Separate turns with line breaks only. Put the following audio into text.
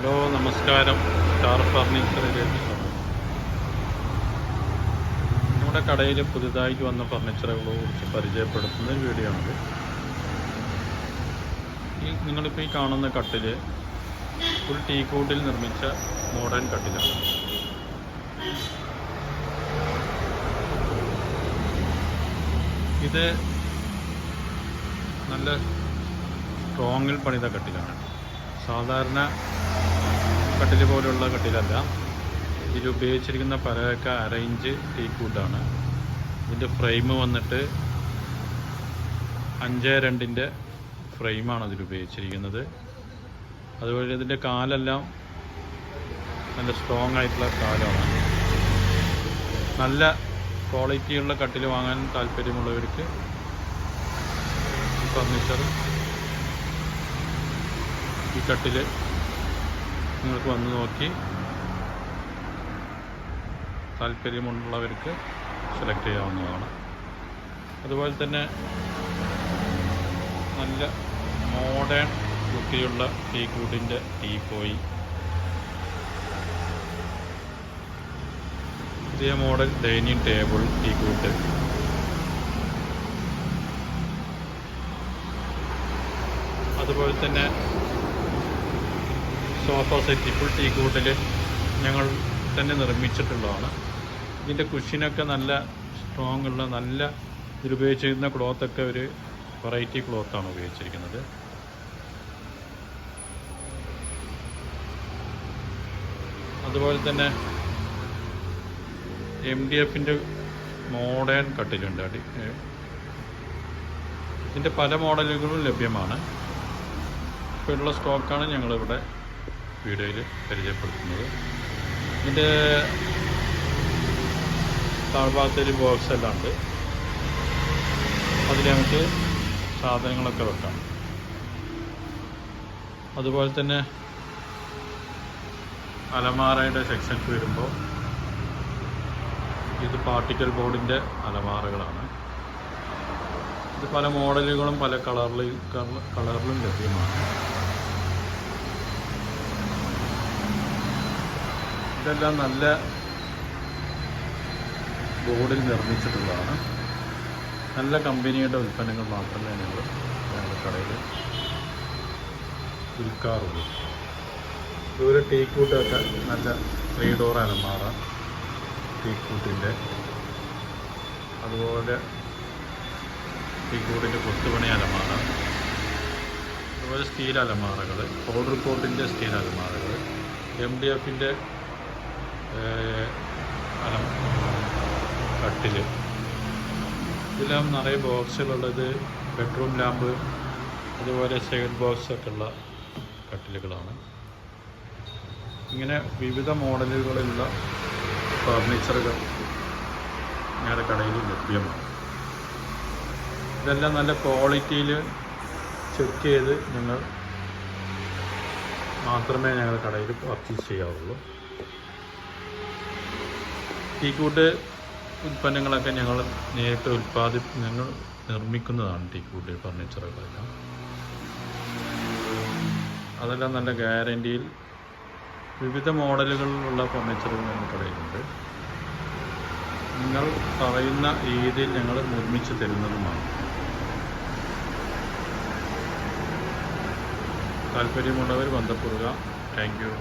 Hello, നമസ്കാരം. Star ഫർണിച്ചറിലേക്ക് സ്വാഗതം. നമ്മുടെ കടയിൽ പുതുതായിട്ട് വന്ന ഫർണിച്ചറുകളെ കുറിച്ച് പരിചയപ്പെടുത്തുന്ന ഒരു വീഡിയോ ആണിത്. നിങ്ങളിപ്പോൾ ഈ കാണുന്ന കട്ടിൽ ഫുൾ ടീക്കൂട്ടിൽ നിർമ്മിച്ച മോഡേൺ കട്ടിലാണ്. ഇത് നല്ല സ്ട്രോങ്ങിൽ പണിത കട്ടിലാണ്. സാധാരണ കട്ടിൽ പോലുള്ള കട്ടിലല്ല. ഇതിൽ ഉപയോഗിച്ചിരിക്കുന്ന പലക 1/2 ഇഞ്ച് ടീക്കൂട്ടാണ്. ഇതിൻ്റെ ഫ്രെയിം വന്നിട്ട് 5/2 ഫ്രെയിമാണ് അതിൽ ഉപയോഗിച്ചിരിക്കുന്നത്. അതുപോലെ ഇതിൻ്റെ കാലെല്ലാം നല്ല സ്ട്രോങ് ആയിട്ടുള്ള കാലാണ്. നല്ല ക്വാളിറ്റിയുള്ള കട്ടിൽ വാങ്ങാൻ താല്പര്യമുള്ളവർക്ക് ഈ ഫർണിച്ചർ, ഈ കട്ടിൽ നിങ്ങൾക്ക് വന്ന് നോക്കി താല്പര്യമുള്ളവർക്ക് സെലക്ട് ചെയ്യാവുന്നതാണ്. അതുപോലെ തന്നെ നല്ല മോഡേൺ ലുക്കിലുള്ള ടീക്കൂട്ടിൻ്റെ ടീപ്പോയി, പുതിയ മോഡൽ ഡൈനിങ് ടേബിൾ ടീക്കൂട്ട്, അതുപോലെ തന്നെ സോഫ സെറ്റ് ഫുൾ ടീക്കൂട്ടിൽ ഞങ്ങൾ തന്നെ നിർമ്മിച്ചിട്ടുള്ളതാണ്. ഇതിൻ്റെ കുഷ്യനൊക്കെ നല്ല സ്ട്രോങ് ഉള്ള, നല്ല ഇതിലുപയോഗിച്ചിരുന്ന ക്ലോത്തൊക്കെ ഒരു വെറൈറ്റി ക്ലോത്താണ് ഉപയോഗിച്ചിരിക്കുന്നത്. അതുപോലെ തന്നെ MDFൻ്റെ മോഡേൺ കട്ടിലുണ്ട്. ഇതിൻ്റെ പല മോഡലുകളും ലഭ്യമാണ്. ഇപ്പോൾ ഉള്ള സ്റ്റോക്കാണ് ഞങ്ങളിവിടെ വീഡിയോയിൽ പരിചയപ്പെടുത്തുന്നത്. ഇതിൻ്റെ താഴ്ഭാഗത്തൊരു ബോക്സ് എല്ലാം ഉണ്ട്. അതിൽ നമുക്ക് സാധനങ്ങളൊക്കെ വെക്കാം. അതുപോലെ തന്നെ അലമാറയുടെ സെക്ഷൻസ് വരുമ്പോൾ ഇത് പാർട്ടിക്കൽ ബോർഡിൻ്റെ അലമാറകളാണ്. ഇത് പല മോഡലുകളും പല കളറിലും ലഭ്യമാണ്. ഇതെല്ലാം നല്ല ബോർഡിൽ നിർമ്മിച്ചിട്ടുള്ളതാണ്. നല്ല കമ്പനിയുടെ ഉൽപ്പന്നങ്ങൾ മാത്രമേ ഞങ്ങളുടെ കടയിൽ വിൽക്കാറുള്ളൂ. ഇതുപോലെ ടീക്കൂട്ടൊക്കെ നല്ല 3 ഡോർ അലമാറ ടീക്കൂട്ടിൻ്റെ, അതുപോലെ ടീക്കൂട്ടിൻ്റെ കൊത്തുപണി അലമാറ, അതുപോലെ സ്റ്റീൽ അലമാറകൾ, പൗഡർ കോട്ടിൻ്റെ സ്റ്റീൽ അലമാറകൾ, MDFൻ്റെ കട്ടിൽ, ഇതെല്ലാം നിറയെ ബോക്സുകളുള്ളത്. ബെഡ്റൂം ലാമ്പ്, അതുപോലെ സൈഡ് ബോക്സ് ഒക്കെ ഉള്ള കട്ടിലുകളാണ്. ഇങ്ങനെ വിവിധ മോഡലുകളിലുള്ള ഫർണിച്ചറുകൾ ഞങ്ങളുടെ കടയിൽ ലഭ്യമാണ്. ഇതെല്ലാം നല്ല ക്വാളിറ്റിയിൽ ചെക്ക് ചെയ്ത് ഞങ്ങൾ മാത്രമേ ഞങ്ങളുടെ കടയിൽ പർച്ചേസ് ചെയ്യാവുള്ളൂ. ടീക്കൂട്ട് ഉൽപ്പന്നങ്ങളൊക്കെ ഞങ്ങൾ നേരിട്ട് ഞങ്ങൾ നിർമ്മിക്കുന്നതാണ്. ടീക്കൂട്ട് ഫർണിച്ചറുകളെല്ലാം അതെല്ലാം നല്ല ഗ്യാരൻറ്റിയിൽ വിവിധ മോഡലുകളിലുള്ള ഫർണിച്ചറുകൾ ഞങ്ങളുടെ കടയിലുണ്ട്. നിങ്ങൾ പറയുന്ന രീതിയിൽ ഞങ്ങൾ നിർമ്മിച്ച് തരുന്നതുമാണ്. താല്പര്യമുള്ളവർ ബന്ധപ്പെടുക. Thank you.